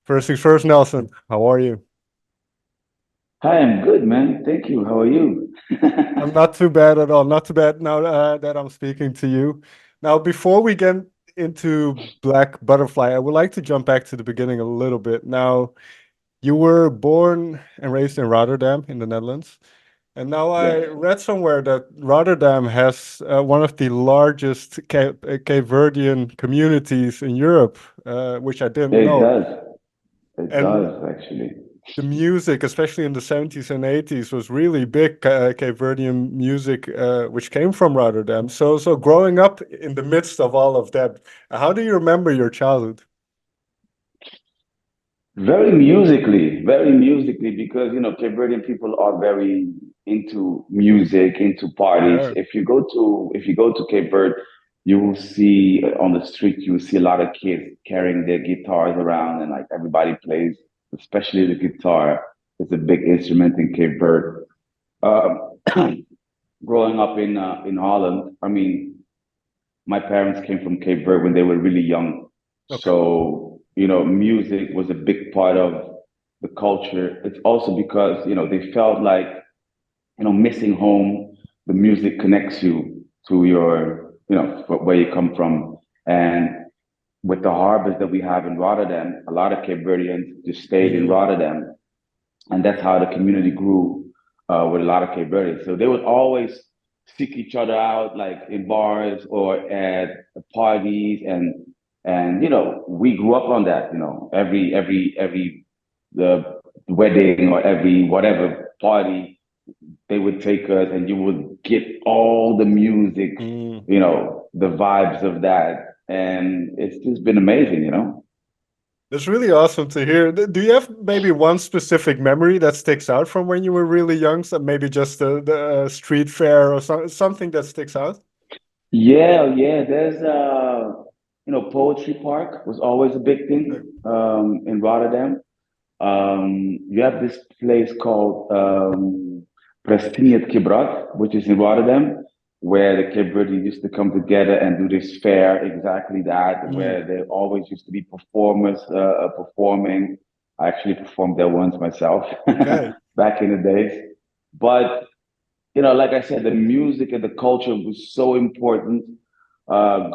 First things first, Nelson, how are you? Hi, I'm good, man. Thank you. How are you? I'm not too bad at all. Not too bad now that I'm speaking to you. Now, before we get into Black Butterfly, I would like to jump back to the beginning a little bit. Now, you were born and raised in Rotterdam in the Netherlands. And now I Yes, read somewhere that Rotterdam has one of the largest Cape Verdean communities in Europe, which I didn't it know. does. It And does, actually. the music, especially in the 70s and 80s, was really big, Cape Verdean music, which came from Rotterdam. So growing up in the midst of all of that, how do you remember your childhood? Very musically, because Cape Verdean people are very into music, into parties. Yeah. If you go to Cape Verde, you will see on the street, you will see a lot of kids carrying their guitars around, and like everybody plays, especially the guitar. It's a big instrument in Cape Verde. Growing up in Holland, I mean, my parents came from Cape Verde when they were really young. Okay. So, music was a big part of the culture. It's also because, they felt like, missing home, the music connects you to your, where you come from. And with the harvest that we have in Rotterdam, a lot of Cape Verdeans just stayed in Mm. Rotterdam. And that's how the community grew with a lot of Cape Verdeans. So they would always seek each other out, like in bars or at parties, and we grew up on that. Every the wedding or every whatever party, they would take us, and you would get all the music, Mm. the vibes of that, and it's just been amazing. That's really awesome to hear. Do you have maybe one specific memory that sticks out from when you were really young? So maybe just the street fair or something that sticks out? Yeah, yeah. There's Poetry Park was always a big thing in Rotterdam. You have this place called Prestigiet Kibrat, which is in Rotterdam, where the Cape Verdeans used to come together and do this fair, exactly that, Mm. where there always used to be performers performing. I actually performed there once myself Okay. back in the days. But like I said, the music and the culture was so important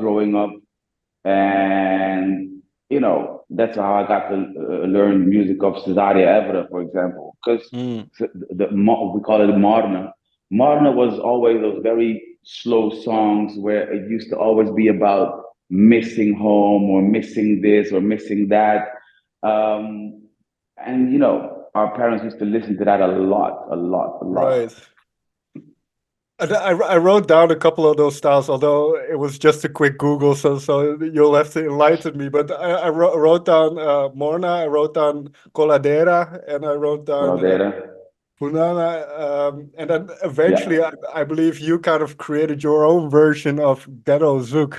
growing up, and that's how I got to learn music of Cesaria Evra, for example, because Mm. we call it Marna. Marna was always those very slow songs where it used to always be about missing home or missing this or missing that. And our parents used to listen to that a lot, a lot, a lot. Right. I wrote down a couple of those styles, although it was just a quick Google, so you'll have to enlighten me. But I wrote down Morna, I wrote down Coladera, and I wrote down Coladeira. Punana. And then Yeah. eventually, I believe you kind of created your own version of GhettoZouk.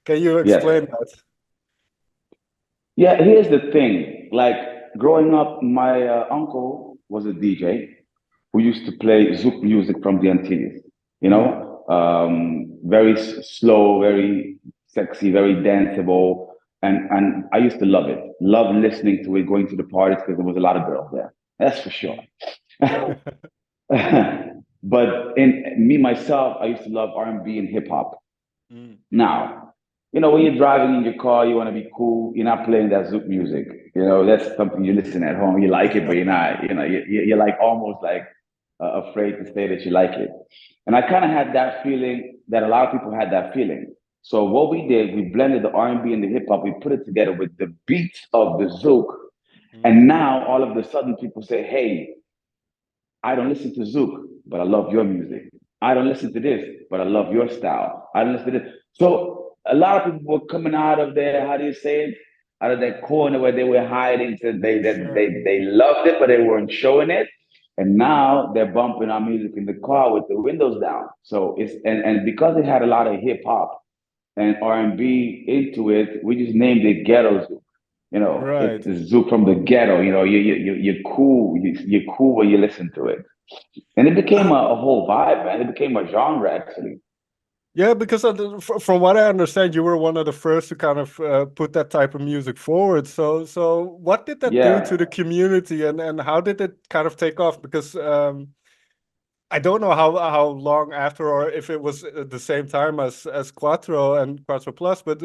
Can you Yes. explain that? Yeah, here's the thing. Like growing up, my uncle was a DJ who used to play Zouk music from the Antilles. Mm. Very slow, very sexy, very danceable, and I used to love it. Love listening to it, going to the parties because there was a lot of girls there. That's for sure. But in me myself, I used to love R&B and hip hop. Mm. Now, when you're driving in your car, you want to be cool. You're not playing that Zouk music. That's something you listen at home. You like it, but you're not. You're like almost like afraid to say that you like it. And I kind of had that feeling that a lot of people had that feeling. So what we did, we blended the R&B and the hip hop. We put it together with the beats of the Zouk, Mm. and now all of a sudden people say, "Hey, I don't listen to Zouk, but I love your music. I don't listen to this, but I love your style. I don't listen to this." So a lot of people were coming out of their, how do you say it? Out of that corner where they were hiding, said Sure. they loved it, but they weren't showing it. And now they're bumping our music in the car with the windows down. So and because it had a lot of hip hop and R&B into it, we just named it Ghetto Zouk. It's Right. the Zouk from the ghetto. You're cool. You're cool when you listen to it. And it became Uh, a whole vibe, man. It became a genre, actually. Yeah, because from what I understand, you were one of the first to kind of put that type of music forward. So what did that do Yeah. to the community, and how did it kind of take off? Because I don't know how long after, or if it was at the same time as Quattro and Quattro Plus, but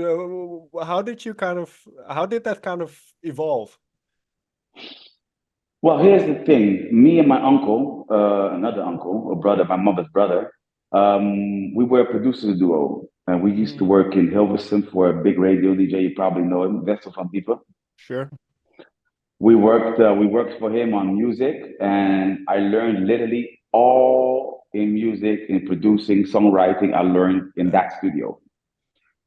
how did you kind of how did that kind of evolve? Well, here's the thing. Me and my uncle, another uncle, or brother, my mother's brother, we were a producer duo. And we used to Mm, work in Hilversum for a big radio DJ. You probably know him, Vessel from people. sure. We worked for him on music, and I learned literally all in music, in producing, songwriting. I learned in Yeah. that studio.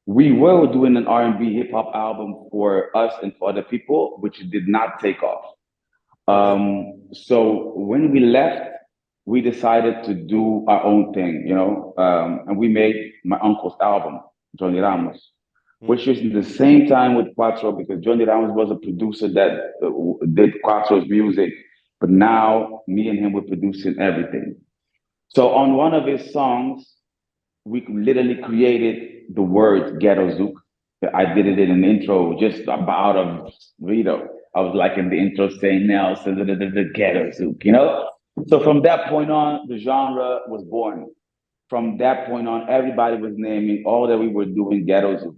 We were doing an R&B hip hop album for us and for other people, which did not take off. Okay. So when we left, we decided to do our own thing, and we made my uncle's album, Johnny Ramos, which Mm, is in the same time with Quattro because Johnny Ramos was a producer that did Quattro's music, but now me and him were producing everything. So on one of his songs, we literally created the word GhettoZouk. I did it in an intro just about of Rito. I was like in the intro saying Nelson, the GhettoZouk. So from that point on, the genre was born. From that point on, everybody was naming all that we were doing GhettoZouk.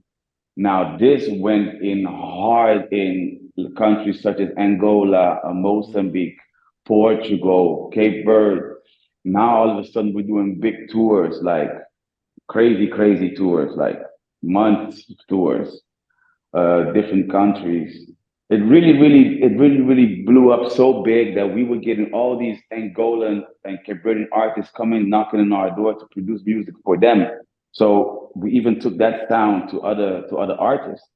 Now, this went in hard in countries such as Angola, mm, Mozambique, Portugal, Cape Verde. Now, all of a sudden, we're doing big tours like crazy tours, like months tours, different countries. It really blew up so big that we were getting all these Angolan and Cape Verdean artists coming, knocking on our door to produce music for them. So we even took that sound to other artists.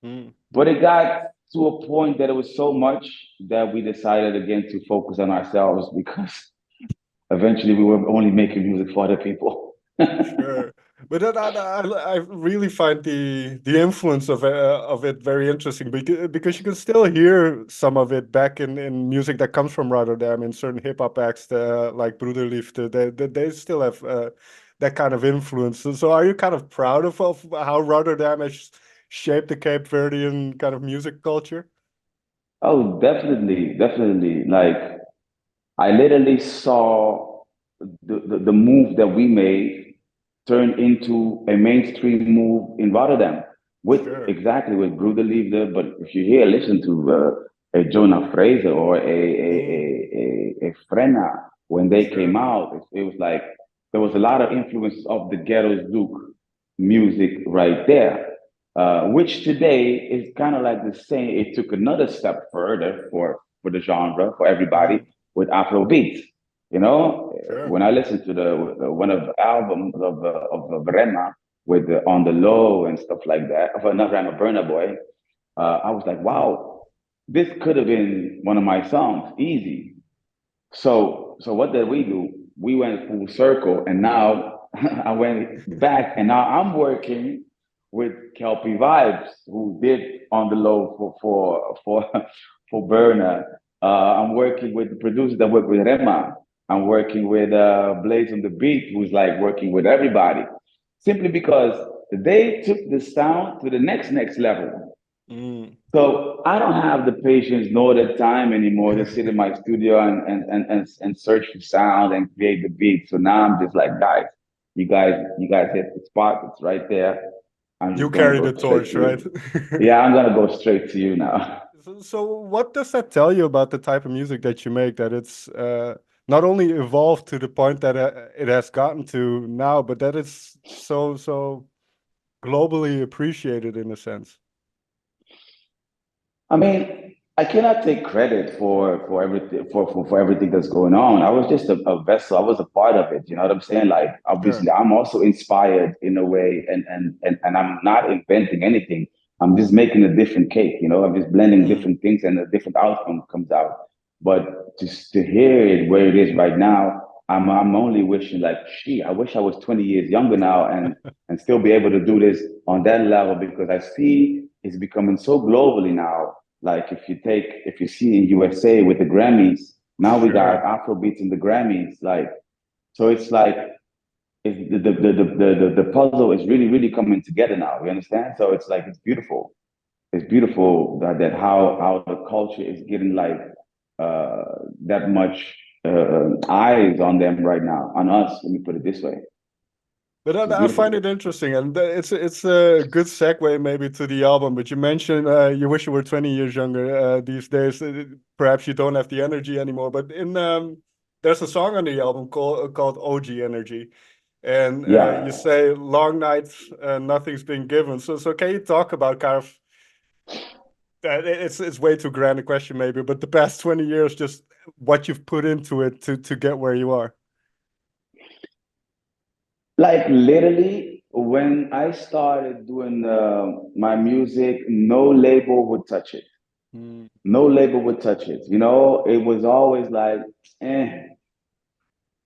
mm. But it got to a point that it was so much that we decided again to focus on ourselves because eventually we were only making music for other people. Sure, but I really find the influence of it very interesting because you can still hear some of it back in music that comes from Rotterdam in certain hip hop acts like Broederliefde. They still have that kind of influence. So are you kind of proud of how Rotterdam has shaped the Cape Verdean kind of music culture? Oh, definitely. Like I literally saw the move that we made turn into a mainstream move in Rotterdam with Sure, exactly with Broederliefde. But if you hear, listen to a Jonah Fraser or mm, a Frenna when they came sure, out, it was like there was a lot of influence of the Ghetto Zouk music right there. Which today is kind of like the same. It took another step further for the genre for everybody mm, with Afro beats. sure, When I listened to the one of the albums of Rema with the On the Low and stuff like that, of not Rema, Burna Boy, I was like, mm, wow, this could have been one of my songs, easy. So what did we do? We went full circle, and now I went back, and now I'm working with Kelpie Vibes, who did On the Low for Burner. I'm working with the producers that work with Rema. I'm working with Blaze on the Beat, who's like working with everybody, simply because they took the sound to the next level. mm. So I don't have the patience nor the time anymore to sit in my studio and search for sound and create the beat. So now I'm just like, guys, you guys hit the spot. It's right there. I'm You just gonna carry go the straight torch, to right? you. Yeah, I'm gonna go straight to you now. So what does that tell you about the type of music that you make? That it's not only evolved to the point that it has gotten to now, but that it's so globally appreciated in a sense. I mean, I cannot take credit for everything for everything that's going on. I was just a vessel. I was a part of it. You know what I'm saying? Like Sure. obviously I'm also inspired in a way and I'm not inventing anything. I'm just making a different cake, I'm just blending Mm, different things and a different outcome comes out. But just to hear it where it is right now, I'm only wishing like, gee, I wish I was 20 years younger now and still be able to do this on that level because I see it's becoming so globally now like if you see in USA with the Grammys, now we got sure. Afro beats in the Grammys. Like, so it's like the puzzle is really really coming together now. You understand? So it's like it's beautiful. It's beautiful that how the culture is getting like uh, that much eyes on them right now on us. Let me put it this way. But It's I find beautiful. it interesting, and it's a good segue maybe to the album. But you mentioned you wish you were 20 years younger these days. Perhaps you don't have the energy anymore. But in there's a song on the album called OG Energy, and you Yeah. say long nights, nothing's been given. So can you talk about kind of it's way too grand a question maybe, but the past 20 years, just what you've put into it to get where you are. Like literally, when I started doing my music, no label would touch it. Mm, No label would touch it. You know, it was always like, eh,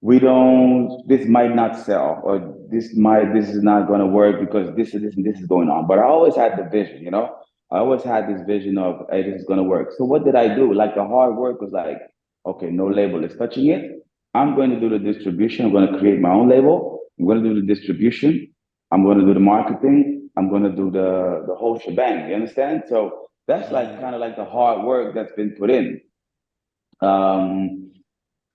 we don't, this might not sell, or this is not going to work because this is going on. But I always had the vision, you know, I always had this vision of, hey, this is going to work. So what did I do? Like the hard work was like, okay, no label is touching it. I'm going to do the distribution. I'm going to create my own label. I'm going to do the distribution. I'm going to do the marketing. I'm going to do the whole shebang. You understand? So that's like mm, kind of like the hard work that's been put in. Um,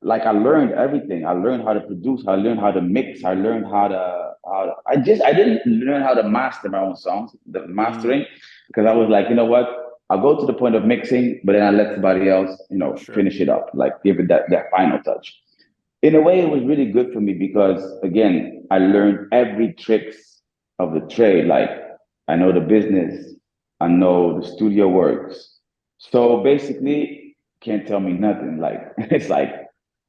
like I learned everything. I learned how to produce. I learned how to mix. I learned I didn't learn how to master my own songs, the mm, mastering, because I was like, you know what? I'll go to the point of mixing, but then I let somebody else, sure. finish it up, like give it that final touch. In a way, it was really good for me because again, I learned every tricks of the trade. Like I know the business, I know the studio works. So basically, can't tell me nothing. Like it's like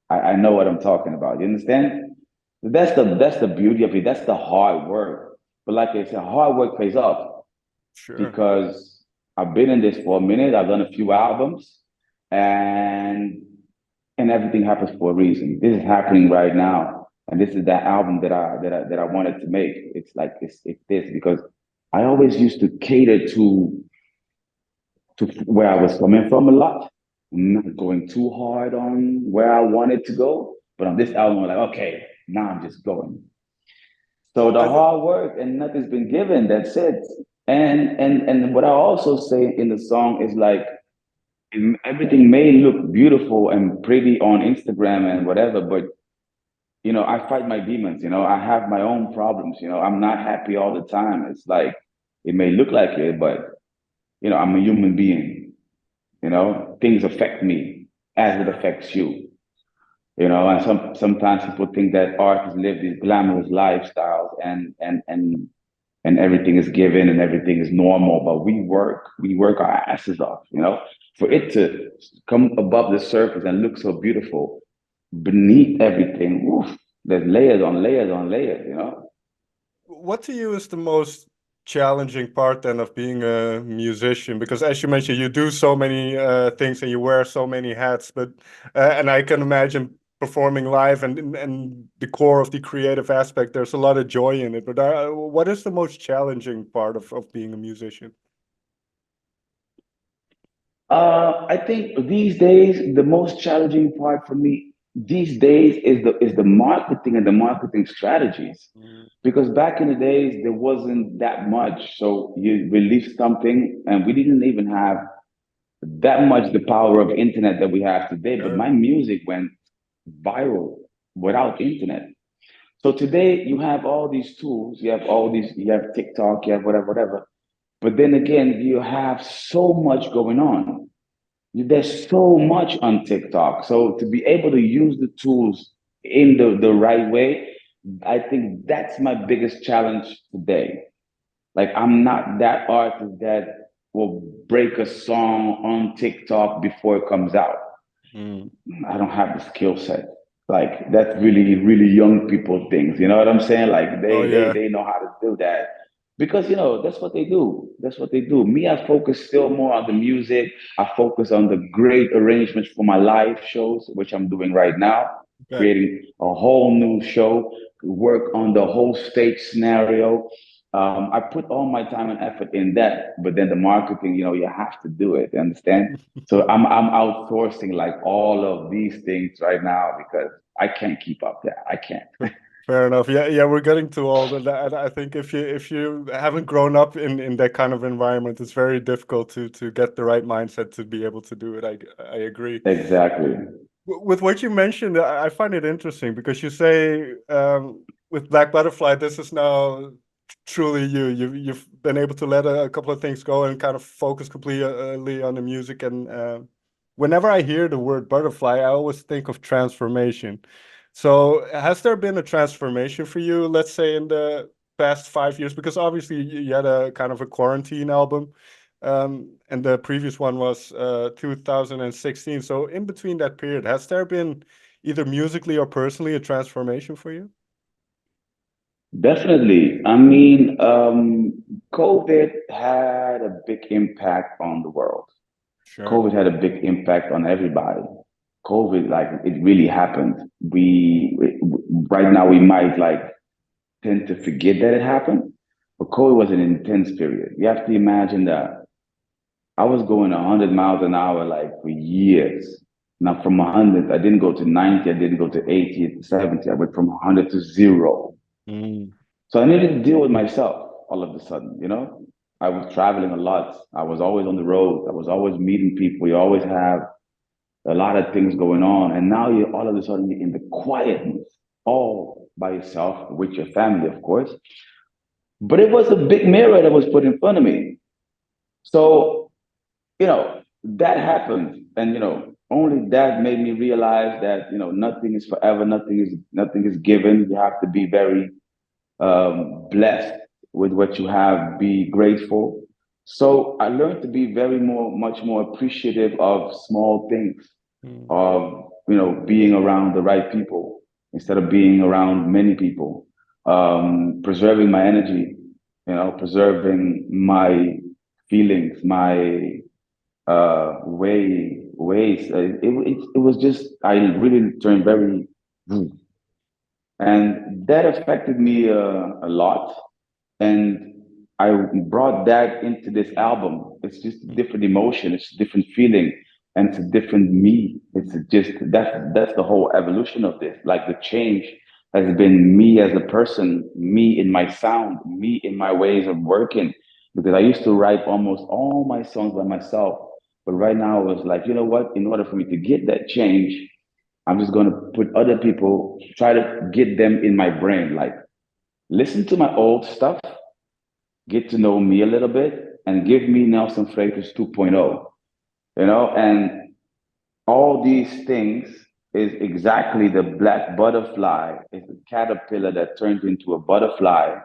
I know what I'm talking about. You understand? That's the beauty of it. That's the hard work. But like I said, hard work pays off Sure. because I've been in this for a minute. I've done a few albums, and everything happens for a reason. This is happening right now, and this is that album that I wanted to make. It's like it's this because I always used to cater to where I was coming from a lot. I'm not going too hard on where I wanted to go, but on this album, I'm like, okay, now I'm just going. So the I th hard work and nothing's been given. That's it. And what I also say in the song is like everything may look beautiful and pretty on Instagram and whatever, but I fight my demons. I have my own problems. I'm not happy all the time. It's like it may look like it, but I'm a human being. Things affect me as it sure. affects you. And sometimes people think that artists live these glamorous lifestyles and everything is given and everything is normal, but we work our asses off, for Sure. it to come above the surface and look so beautiful beneath everything. Oof, there's layers on layers on layers. What to you is the most challenging part then of being a musician? Because as you mentioned, you do so many things and you wear so many hats, but and I can imagine performing live and the core of the creative aspect, there's a lot of joy in it. But what is the most challenging part of being a musician? I think these days the most challenging part for me these days is the marketing and the marketing strategies. Mm, Because back in the days there wasn't that much, so you released something, and we didn't even have that much the power of internet that we have today. But sure. my music went viral without internet. So today you have all these tools, you have TikTok, you have whatever, whatever. But then again, you have so much going on. There's so much on TikTok. So to be able to use the tools in the right way, I think that's my biggest challenge today. Like I'm not that artist that will break a song on TikTok before it comes out. Mm. I don't have the skill set. Like that's really, really young people things. You know what I'm saying? Like Oh they yeah. they know how to do that. Because that's what they do. That's what they do. Me, I focus still more on the music. I focus on the great arrangements for my live shows, which I'm doing right now, Okay. creating a whole new show, work on the whole stage scenario. I put all my time and effort in that, but then the marketing, you have to do it. You understand? So I'm outsourcing like all of these things right now because I can't keep up there. I can't. Fair enough. Yeah, yeah, we're getting too old, and I think if you haven't grown up in that kind of environment, it's very difficult to get the right mindset to be able to do it. I agree. Exactly. With what you mentioned, I find it interesting because you say with Black Butterfly, this is now truly you. You've been able to let a couple of things go and kind of focus completely on the music. And whenever I hear the word butterfly, I always think of transformation. So, has there been a transformation for you, let's say, in the past 5 years? Because obviously you had a kind of a quarantine album. And the previous one was 2016. So in between that period, has there been either musically or personally a transformation for you? Definitely. I mean, COVID had a big impact on the world. Sure. COVID had a big impact on everybody. COVID, like, it really happened. Right now, we might like tend to forget that it happened, but COVID was an intense period. You have to imagine that I was going 100 miles an hour like for years. Now, from 100, I didn't go to 90, I didn't go to 80, to 70. I went from 100 to zero. Mm, So I needed to deal with myself all of a sudden, you know? I was traveling a lot. I was always on the road. I was always meeting people. You always have a lot of things going on. And now you're all of a sudden in the quietness, all by yourself, with your family, of course. But it was a big mirror that was put in front of me. So, that happened. And, only that made me realize that, nothing is forever, nothing is given. You have to be very blessed with what you have, be grateful. So I learned to be much more appreciative of small things, mm, of being around the right people instead of being around many people, preserving my energy, preserving my feelings, my ways. It was just, I really turned very, and that affected me a lot. And I brought that into this album. It's just a mm, different emotion, it's a different feeling, and it's a different me. It's just that's the whole evolution of this. Like, the change has been me as a person, me in my sound, me in my ways of working. Because I used to write almost all my songs by myself. But right now it was like, you know what? In order for me to get that change, I'm just gonna put other people, try to get them in my brain. Like, listen to my old stuff, get to know me a little bit, and give me Nelson Freitas 2.0, and all these things is exactly the black butterfly. It's a caterpillar that turns into a butterfly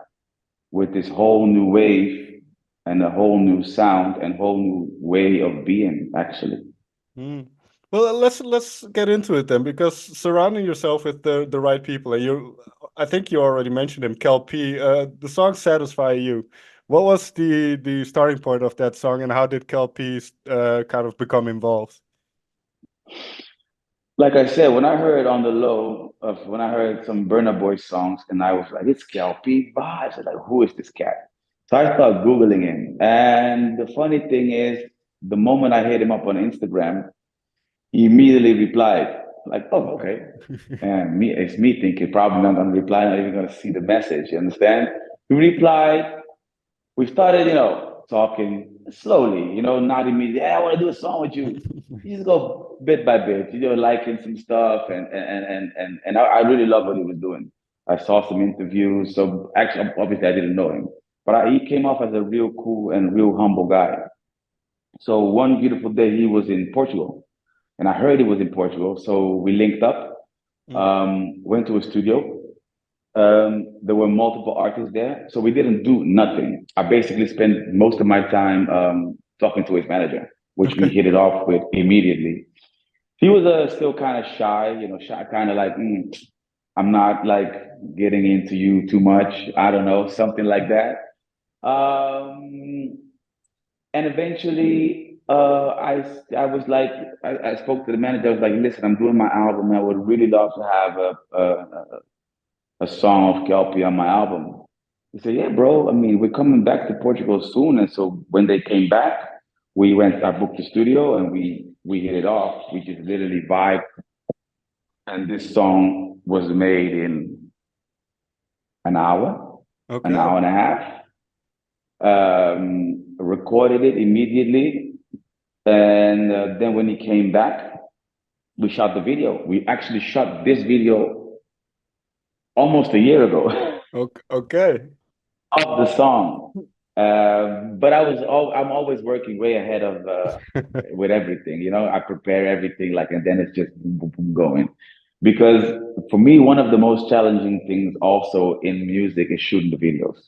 with this whole new wave and a whole new sound and whole new way of being, actually. mm. Well, let's get into it then, because surrounding yourself with the right people, and I think you already mentioned him, Kel P. The song "Satisfy You." What was the starting point of that song, and how did Kel P kind of become involved? Like I said, when I heard on the low of when I heard some Burna Boy songs, and I was like, it's Kelpie vibes. I was like, who is this cat? So I started Googling him. And the funny thing is, the moment I hit him up on Instagram, he immediately replied, like, oh, okay. And it's me thinking probably not gonna reply, not even gonna see the message. You understand? He replied, we started, talking slowly, not immediately. Hey, I want to do a song with you. You just go bit by bit, liking some stuff, and I really love what he was doing. I saw some interviews, so actually, obviously, I didn't know him, but he came off as a real cool and real humble guy. So one beautiful day, he was in Portugal, and I heard he was in Portugal, so we linked up, Mm, went to a studio. There were multiple artists there, so we didn't do nothing. I basically spent most of my time talking to his manager, which we okay. hit it off with immediately. He was still kind of shy, shy, kind of like, I'm not like getting into you too much. I don't know, something like that. Um, and eventually, I was like, I spoke to the manager. I was like, listen, I'm doing my album. I would really love to have a song of Kelpie on my album. He said, yeah, bro. I mean, we're coming back to Portugal soon. And so when they came back, I booked the studio and we hit it off. We just literally vibed. And this song was made in an hour, an Okay. hour and a half. Recorded it immediately, and then when he came back, we shot the video. We actually shot this video almost a year ago Okay. of the song. But I'm always working way ahead of with everything. You know, I prepare everything like, and then it's just boom, boom, boom, going. Because for me, one of the most challenging things also in music is shooting the videos.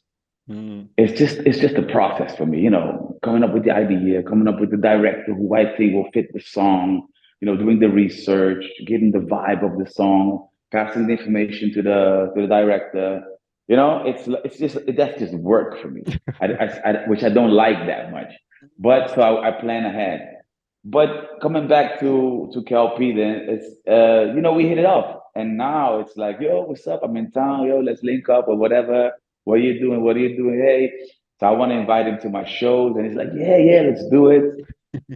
Mm. It's just a process for me, you know, coming up with the idea, coming up with the director who I think will fit the song, you know, doing the research, getting the vibe of the song, passing the information to the director. You know, it's just that's just work for me. Which I don't like that much. But so I plan ahead. But coming back to KLP, then it's you know, we hit it off, and now it's like, yo, what's up? I'm in town, yo, let's link up or whatever. What are you doing? What are you doing? Hey, so I want to invite him to my shows, and he's like, yeah, yeah, let's do it.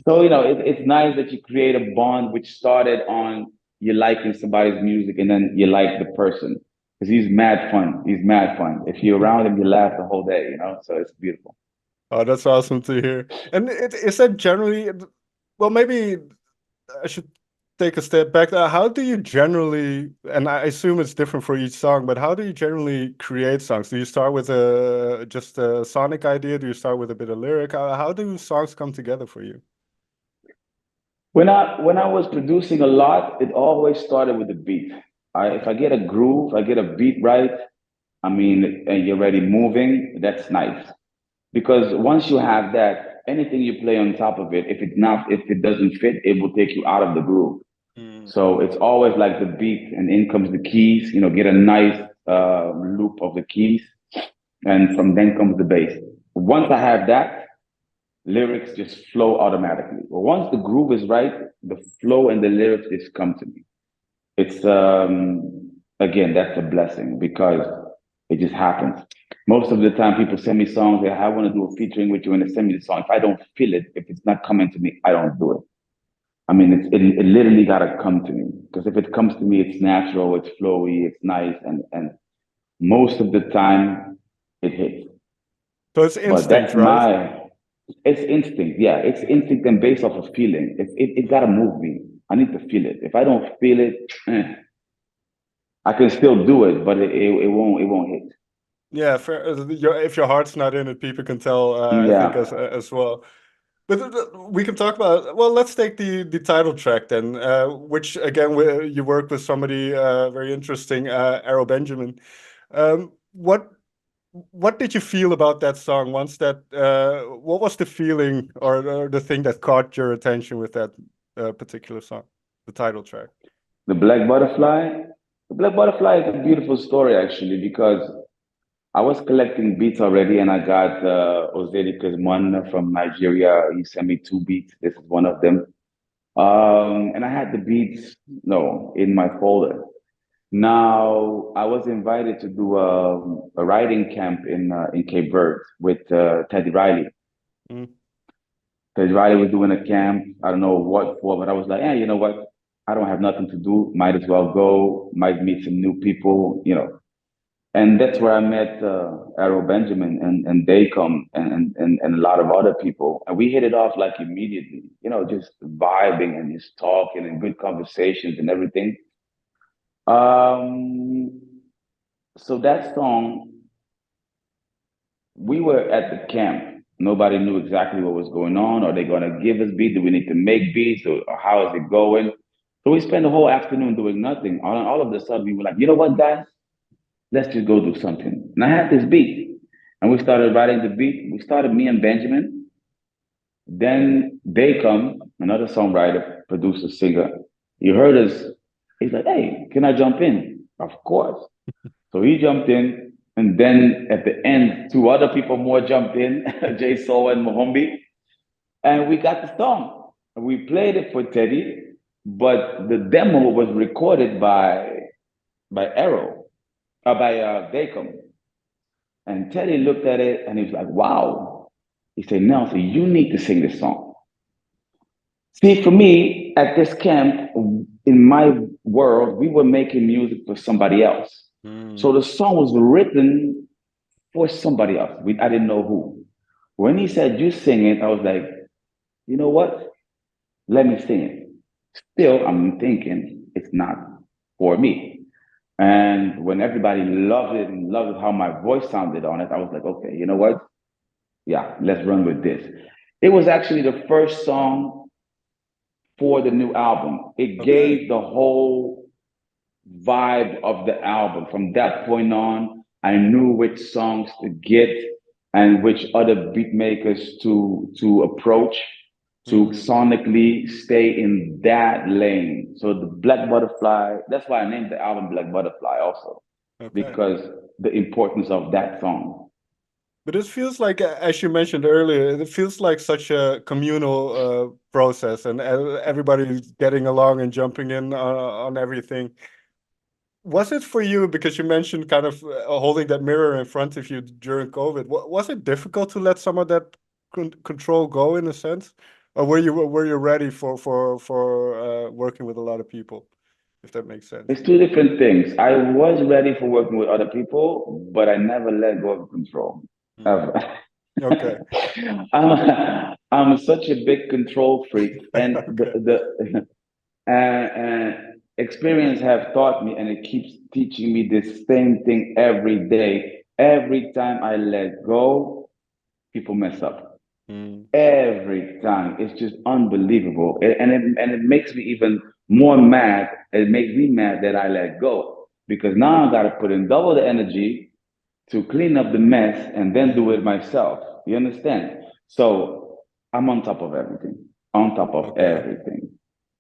So you know, it's nice that you create a bond which started on you liking somebody's music, and then you like the person because he's mad fun. He's mad fun. If you're around him, you laugh the whole day. You know, so it's beautiful. Oh, that's awesome to hear. And is that generally, well, maybe I should take a step back. How do you generally, and I assume it's different for each song, but how do you generally create songs? Do you start with just a sonic idea? Do you start with a bit of lyric? How do songs come together for you? When I was producing a lot, it always started with the beat. If I get a groove, I get a beat right. I mean, and you're already moving. That's nice because once you have that, anything you play on top of it, if it doesn't fit, it will take you out of the groove. Mm. So it's always like the beat, and in comes the keys. You know, get a nice loop of the keys, and from then comes the bass. Once I have that, lyrics just flow automatically. But once the groove is right, the flow and the lyrics just come to me. It's again, that's a blessing because it just happens. Most of the time, people send me songs. They, I want to do a featuring with you, and they send me the song. If I don't feel it, if it's not coming to me, I don't do it. I mean, it literally gotta come to me because if it comes to me, it's natural, it's flowy, it's nice, and most of the time it hits. So it's But instinct, that's right? it's instinct. Yeah, it's Okay. instinct and based off of feeling. It gotta move me. I need to feel it. If I don't feel it, I can still do it, but it won't hit. Yeah, fair. If your heart's not in it, people can tell, I think, Yeah, as well. But we can talk about, well, let's take the title track then, which again you work with somebody very interesting, Arrow Benjamin. What did you feel about that song once that what was the feeling or the thing that caught your attention with that particular song, the title track? the black butterfly. The black butterfly is a beautiful story actually because I was collecting beats already, and I got Ozedika's one from Nigeria. He sent me two beats. This is one of them. And I had the beats, no, in my folder. Now I was invited to do a writing camp in Cape Verde with Teddy Riley. Mm. Teddy Riley was doing a camp. I don't know what for, but I was like, hey, you know what? I don't have nothing to do. Might as well go. Might meet some new people. You know, and that's where I met Arrow Benjamin and Dacom and a lot of other people, and we hit it off like immediately. You know, just vibing and just talking and good conversations and everything. Um, so that song, we were at the camp. Nobody knew exactly what was going on. Are they going to give us beats? Do we need to make beats, or how is it going? So we spent the whole afternoon doing nothing. All of a sudden, we were like, you know what, guys? Let's just go do something. And I had this beat, and we started writing the beat. We started me and Benjamin. Then they come, another songwriter, producer, singer. He heard us. He's like, "Hey, can I jump in?" Of course. So he jumped in, and then at the end, two other people more jumped in, Jay Soul and Mohombi, and we got the song. We played it for Teddy, but the demo was recorded by Arrow, by Dacom. And Teddy looked at it and he was like, wow. He said, Nelson, you need to sing this song. See, for me, at this camp, in my world, we were making music for somebody else. So Mm. the song was written for somebody else. I didn't know who. When he said, "You sing it," I was like, you know what? Let me sing it. Still, I'm thinking it's not for me. And when everybody loved it and loved how my voice sounded on it, I was like, okay, you know what? Yeah, let's run with this. It was actually the first song for the new album. It Okay. gave the whole vibe of the album. From that point on, I knew which songs to get and which other beat makers to approach to Mm. sonically stay in that lane. So the Black Butterfly, that's why I named the album Black Butterfly also, Okay. because the importance of that song. But it feels like, as you mentioned earlier, it feels like such a communal process, and everybody's getting along and jumping in on everything. Was it for you, because you mentioned kind of holding that mirror in front of you during COVID? Was it difficult to let some of that control go in a sense, or were you ready for working with a lot of people, if that makes sense? It's two different things. I was ready for working with other people, but I never let go of control. Mm. Ever. Okay. I'm such a big control freak, and Okay. and experience have taught me, and it keeps teaching me the same thing every day. Every time I let go, people mess up. Mm. Every time, it's just unbelievable, and it makes me even more mad. It makes me mad that I let go because now I got to put in double the energy to clean up the mess and then do it Mm. myself. You understand? So I'm on top of everything, on top of Okay. everything.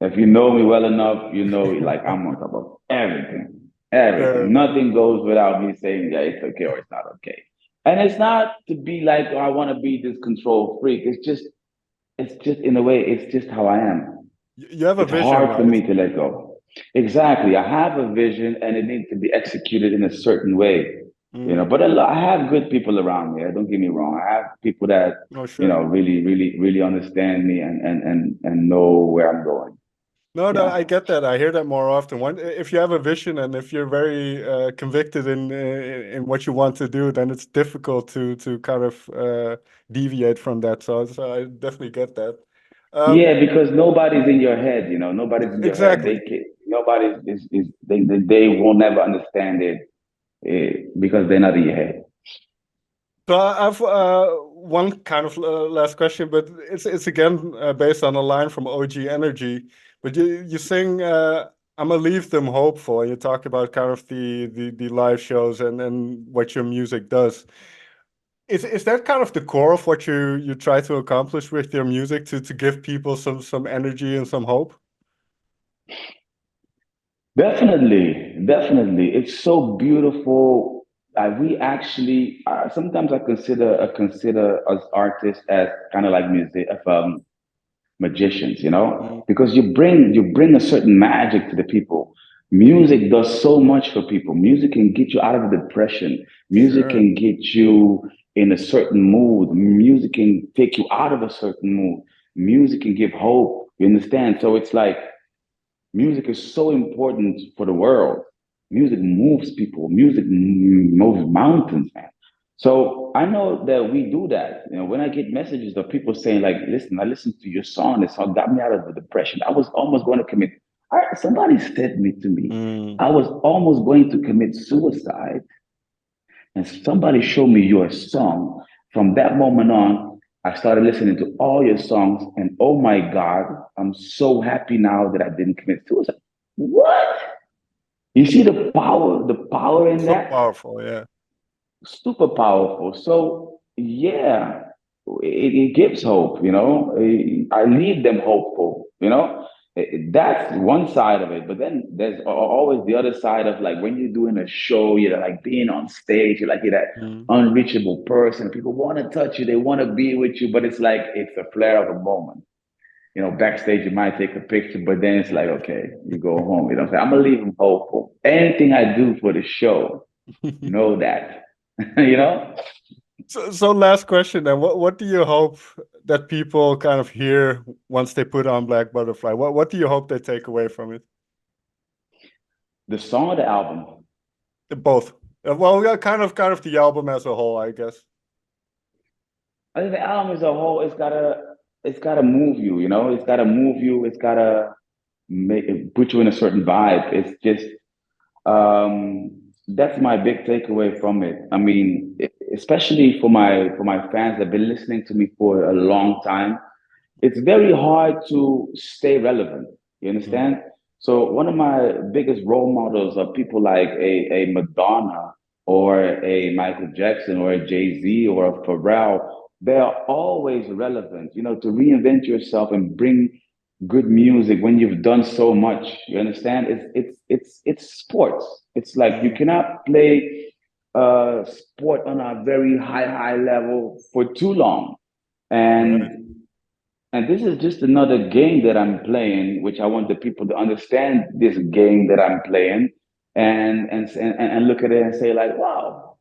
If you know me well enough, you know like I'm on top of everything, Fair everything. enough. Nothing goes without me saying, yeah, it's okay or it's not okay. And it's not to be like, oh, I want to be this control freak. It's just in a way, it's just how I am. You have a It's vision, hard for right? me to let go. Exactly. I have a vision and it needs to be executed in a certain way. Mm. But I have good people around me. Don't get me wrong. I have people that, Oh, sure. really, really, really understand me and know where I'm going. No, no, Yeah. I get that. I hear that more often. If you have a vision and if you're very convicted in what you want to do, then it's difficult to kind of deviate from that. So I definitely get that. Um, Yeah, because nobody's in your head. Nobody's in your head. exactly. Nobody they will never understand it because they're not in your head. So I have one kind of last question, but it's again based on a line from OG Energy. But you sing "I'm gonna leave them hopeful," and you talk about kind of the live shows and what your music does. Is that kind of the core of what you try to accomplish with your music to give people some energy and some hope? Definitely, definitely. It's so beautiful. We actually sometimes I consider us artists as kind of like music magicians, Mm, because you bring a certain magic to the people. Music does so much for people. Music can get you out of a depression. Music sure. can get you in a certain mood. Music can take you out of a certain mood. Music can give hope. You understand? So it's like music is so important for the world. Music moves people. Music moves mountains, man. So I know that we do that. When I get messages of people saying like, "Listen, I listened to your song. This song got me out of the depression. I was almost going to commit." Somebody said me to me, Mm, I was almost going to commit suicide, and somebody showed me your song. From that moment on, I started listening to all your songs, and oh my God, I'm so happy now that I didn't commit suicide. What? You see the power in so that? powerful, yeah. Super powerful. So yeah, it gives hope. I leave them hopeful. That's one side of it, but then there's always the other side of like when you're doing a show, you're like being on stage, you're that Mm. unreachable person. People want to touch you, they want to be with you, but it's like it's a flare of a moment. Backstage you might take a picture, but then it's like, okay, you go home. I'm saying? I'm gonna leave them hopeful. Anything I do for the show, know that. you know? So last question then. What do you hope that people kind of hear once they put on Black Butterfly? What do you hope they take away from it? The song or the album? Both. Well, yeah, kind of the album as a whole, I guess. I think the album as a whole, it's gotta move you, you know, it's gotta move you, it's gotta put you in a certain vibe. It's just that's my big takeaway from it. I mean, especially for my fans that have been listening to me for a long time, it's very hard to stay relevant. You Mm. understand? So one of my biggest role models are people like a Madonna or a Michael Jackson or a Jay-Z or a Pharrell. They are always relevant, you know, to reinvent yourself and bring good music when you've done so much. You understand? It's sports. It's like you Mm. cannot play sport on a very high level for too long. Right. And this is just another game that I'm playing, which I want the people to understand this game that I'm playing and look at it and say like, wow,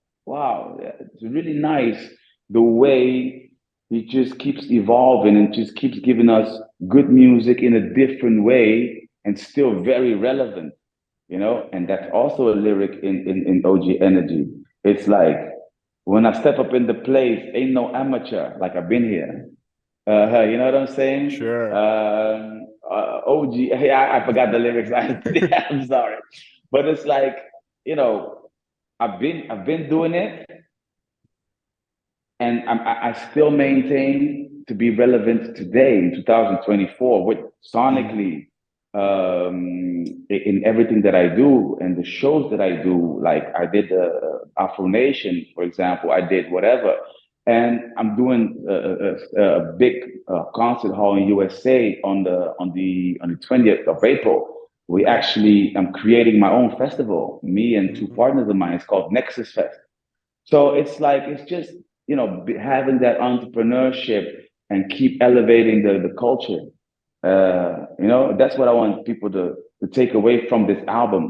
it's really nice the way it just keeps evolving and just keeps giving us good music in a different way and still very relevant, you know? And that's also a lyric in OG Energy. It's like, when I step up in the place, ain't no amateur, like I've been here. You know what I'm saying? Sure. OG, yeah, I forgot the lyrics. I'm sorry, but it's like, you know, I've been doing it, and I still maintain to be relevant today in 2024 with Mm. sonically, in everything that I do and the shows that I do. Like I did the Afro Nation, for example. I did whatever, and I'm doing a big concert hall in USA on the 20th of April. We Yeah. actually, I'm creating my own festival. Me and two Mm. partners of mine. It's called Nexus Fest. So it's like it's just, you know, having that entrepreneurship and keep elevating the culture. You know, that's what I want people to take away from this album.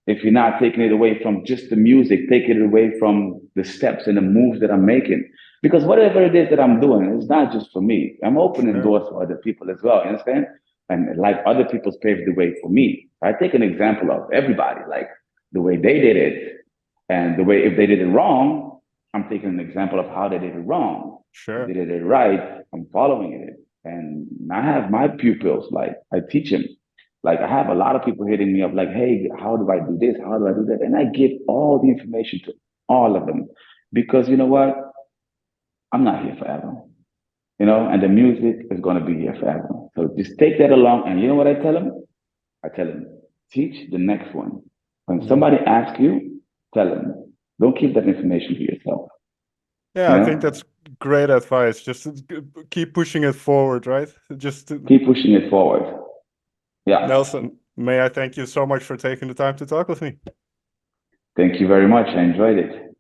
If you're not taking it away from just the music, take it away from the steps and the moves that I'm making. Because whatever it is that I'm doing, it's not just for me. I'm opening Sure. doors for other people as well. You understand? And like other people's paved the way for me. I take an example of everybody, like the way they did it, and the way if they did it wrong, I'm taking an example of how they did it wrong. If they Sure. did it right, I'm following it. And I have my pupils, like I teach them. Like I have a lot of people hitting me up, like, hey, how do I do this? How do I do that? And I give all the information to all of them. Because you know what? I'm not here forever. You know, and the music is gonna be here forever. So just take that along. And you know what I tell them? I tell them, teach the next one. When Mm. somebody asks you, tell them, don't keep that information to yourself. Yeah, You I think know, that's great advice. Just to keep pushing it forward, right? Just to, keep pushing it forward. Yeah. Nelson, may I thank you so much for taking the time to talk with me. Thank you very much. I enjoyed it.